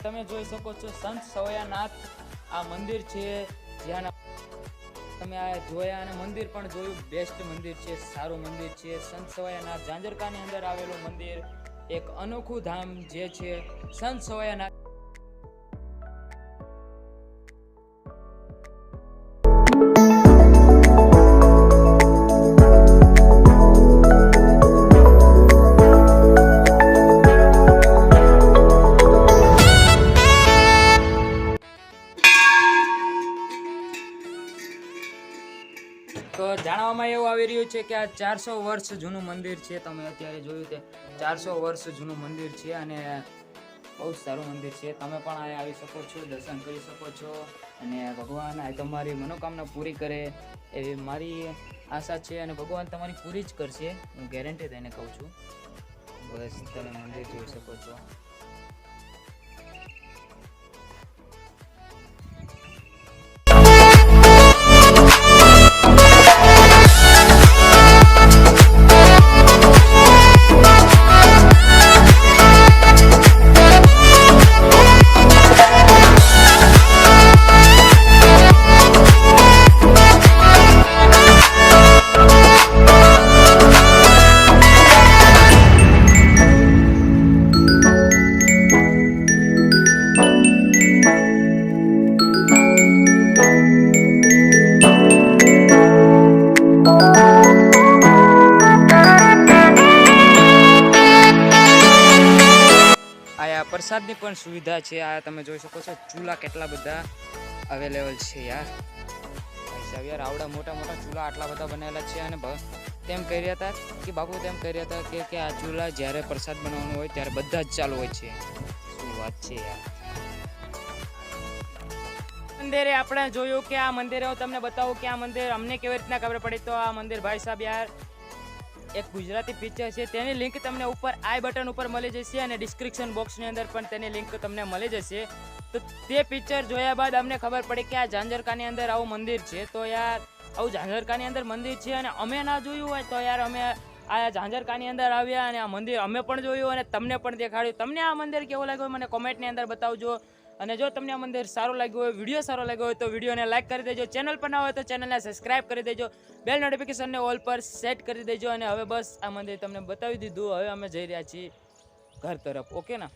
તમે જોઈ શકો છો સંત સવયાનાથ આ મંદિર છે, જ્યાં તમે આ જોયા અને મંદિર પણ જોયું. બેસ્ટ મંદિર છે, સારું મંદિર છે. સંત સવયાનાથ ઝાંઝરકાની અંદર આવેલું મંદિર, એક અનોખું ધામ જે છે સંત સવયાનાથ. તો જાણવામાં એવું આવી રહ્યું છે કે આ 400 વર્ષ જૂનું મંદિર છે. તમે અત્યારે જોયું તે 400 વર્ષ જૂનું મંદિર છે અને બહુ સારું મંદિર છે. તમે પણ અહીંયા આવી શકો છો, દર્શન કરી શકો છો અને ભગવાન આ તમારી મનોકામના પૂરી કરે એવી મારી આશા છે અને ભગવાન તમારી પૂરી જ કરશે, હું ગેરંટી દઈને કહું છું. બસ તમે મંદિર જોઈ શકો છો. પ્રસાદની પણ સુવિધા છે. આ તમે જોઈ શકો છો, ચૂલા કેટલા બધા અવેલેબલ છે યાર. યાર આવડા મોટા મોટા ચૂલા આટલા બધા બનેલા છે અને તેમ કહી રહ્યા હતા કે બાપુ તેમ કહી રહ્યા હતા કે આ ચૂલા જ્યારે પ્રસાદ બનાવવાનો હોય ત્યારે બધા જ ચાલુ હોય છે. શું વાત છે યાર. મંદિરે આપણે જોયું કે આ મંદિરે હું તમને બતાવું કે આ મંદિર અમને કેવી રીતના ખબર પડી. તો આ મંદિર ભાઈ સાહેબ યાર એક ગુજરાતી પિક્ચર છે, તેની લિંક તમને ઉપર આઈ બટન ઉપર મળી જશે અને ડિસ્ક્રિપ્શન બોક્સની અંદર પણ તેની લિંક તમને મળી જશે. તો તે પિક્ચર જોયા બાદ અમને ખબર પડી કે આ ઝાંઝરકાની અંદર આવું મંદિર છે. તો યાર આવું ઝાંઝરકાની અંદર મંદિર છે અને અમે ના જોયું હોય તો યાર અમે આ ઝાંઝરકાની અંદર આવ્યા અને આ મંદિર અમે પણ જોયું અને તમને પણ દેખાડ્યું. તમને આ મંદિર કેવું લાગ્યું મને કોમેન્ટની અંદર બતાવજો. અને જો તમને આ મંદિર સારું લાગ્યું હોય, વિડીયો સારો લાગ્યો હોય તો વિડીયોને લાઈક કરી દેજો. ચેનલ પર ના હોય તો ચેનલને સબસ્ક્રાઇબ કરી દેજો. બેલ નોટિફિકેશનને ઓલ પર સેટ કરી દેજો. અને હવે બસ આ મંદિર તમને બતાવી દીધું. હવે અમે જઈ રહ્યા છીએ ઘર તરફ. ઓકે ના.